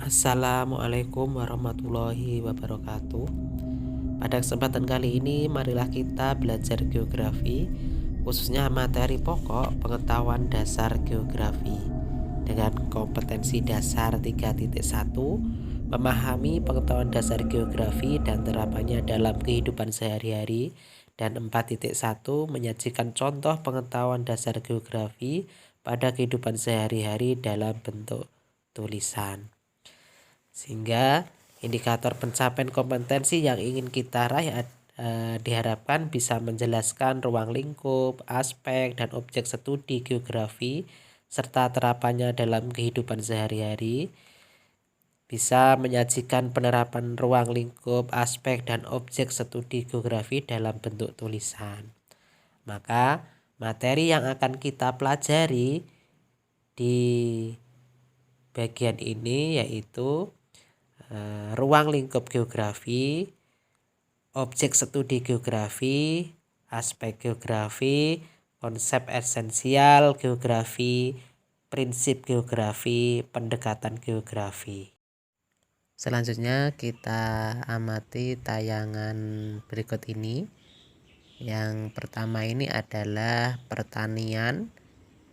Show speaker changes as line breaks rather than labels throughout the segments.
Assalamualaikum warahmatullahi wabarakatuh. Pada kesempatan kali ini, marilah kita belajar geografi, khususnya materi pokok pengetahuan dasar geografi dengan kompetensi dasar 3.1, memahami pengetahuan dasar geografi dan terapannya dalam kehidupan sehari-hari, dan 4.1, menyajikan contoh pengetahuan dasar geografi pada kehidupan sehari-hari dalam bentuk tulisan. Sehingga indikator pencapaian kompetensi yang ingin kita raih diharapkan bisa menjelaskan ruang lingkup, aspek, dan objek studi geografi serta terapannya dalam kehidupan sehari-hari, bisa menyajikan penerapan ruang lingkup, aspek, dan objek studi geografi dalam bentuk tulisan. Maka materi yang akan kita pelajari di bagian ini yaitu ruang lingkup geografi, objek studi geografi, aspek geografi, konsep esensial geografi, prinsip geografi, pendekatan geografi. Selanjutnya kita amati tayangan berikut ini. Yang pertama ini adalah pertanian,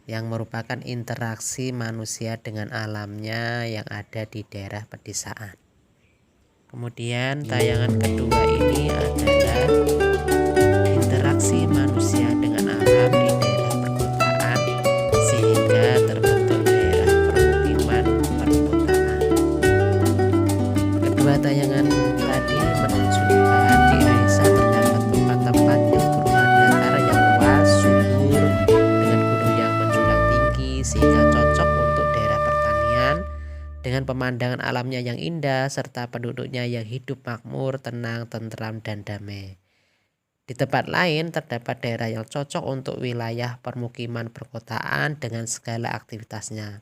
yang merupakan interaksi manusia dengan alamnya yang ada di daerah pedesaan. Kemudian tayangan kedua ini adalah interaksi manusia dengan alam di daerah perkotaan sehingga terbentuk daerah permukiman perkotaan. Kedua tayangan tadi menunjukkan di Indonesia terdapat tempat-tempat yang berupa datar yang luas, subur, dengan gunung yang menjulang tinggi sehingga cocok untuk daerah pertanian, dengan pemandangan alamnya yang indah serta penduduknya yang hidup makmur, tenang, tentram, dan damai. Di tempat lain terdapat daerah yang cocok untuk wilayah permukiman perkotaan dengan segala aktivitasnya.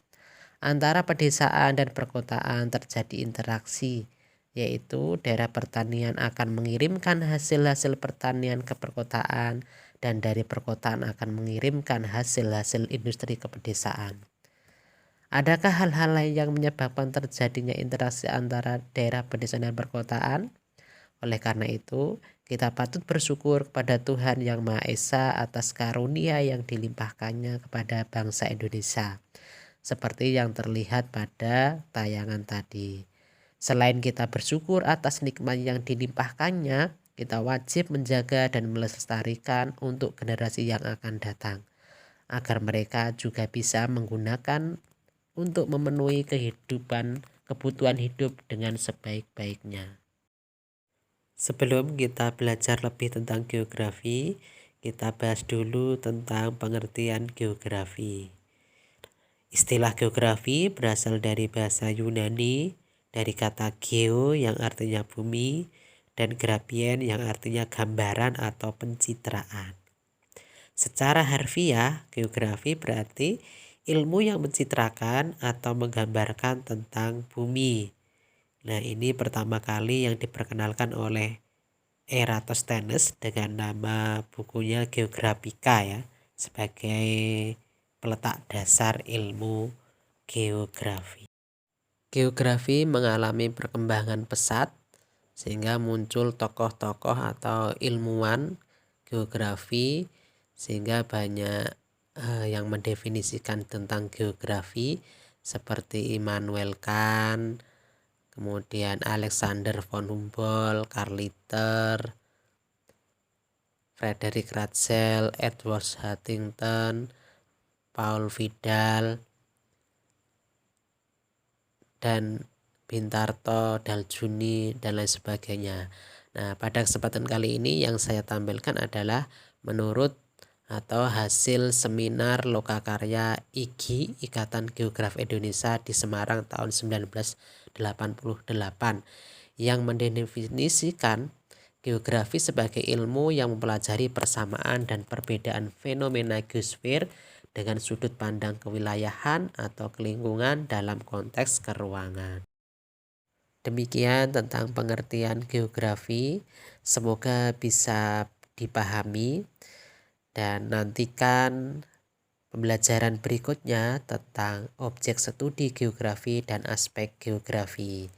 Antara pedesaan dan perkotaan terjadi interaksi, yaitu daerah pertanian akan mengirimkan hasil-hasil pertanian ke perkotaan dan dari perkotaan akan mengirimkan hasil-hasil industri ke pedesaan. Adakah hal-hal lain yang menyebabkan terjadinya interaksi antara daerah pedesaan dan perkotaan? Oleh karena itu, kita patut bersyukur kepada Tuhan Yang Maha Esa atas karunia yang dilimpahkannya kepada bangsa Indonesia, seperti yang terlihat pada tayangan tadi. Selain kita bersyukur atas nikmat yang dilimpahkannya, kita wajib menjaga dan melestarikan untuk generasi yang akan datang, agar mereka juga bisa menggunakan untuk memenuhi kebutuhan hidup dengan sebaik-baiknya. Sebelum kita belajar lebih tentang geografi, kita bahas dulu tentang pengertian geografi. Istilah geografi berasal dari bahasa Yunani, dari kata geo yang artinya bumi, dan grafien yang artinya gambaran atau pencitraan. Secara harfiah, geografi berarti ilmu yang mencitrakan atau menggambarkan tentang bumi. Nah, ini pertama kali yang diperkenalkan oleh Eratosthenes dengan nama bukunya Geographika ya, sebagai peletak dasar ilmu geografi. Geografi mengalami perkembangan pesat sehingga muncul tokoh-tokoh atau ilmuwan geografi, sehingga banyak yang mendefinisikan tentang geografi seperti Immanuel Kant, kemudian Alexander von Humboldt, Karl Ritter, Frederick Ratzel, Edward Huntington, Paul Vidal, dan Bintarto, Daljuni, dan lain sebagainya. Nah, pada kesempatan kali ini yang saya tampilkan adalah menurut atau hasil seminar lokakarya IGI, Ikatan Geograf Indonesia di Semarang tahun 1988, yang mendefinisikan geografi sebagai ilmu yang mempelajari persamaan dan perbedaan fenomena geosfer dengan sudut pandang kewilayahan atau kelingkungan dalam konteks keruangan. Demikian tentang pengertian geografi, semoga bisa dipahami, dan nantikan Pembelajaran berikutnya tentang objek studi geografi dan aspek geografi.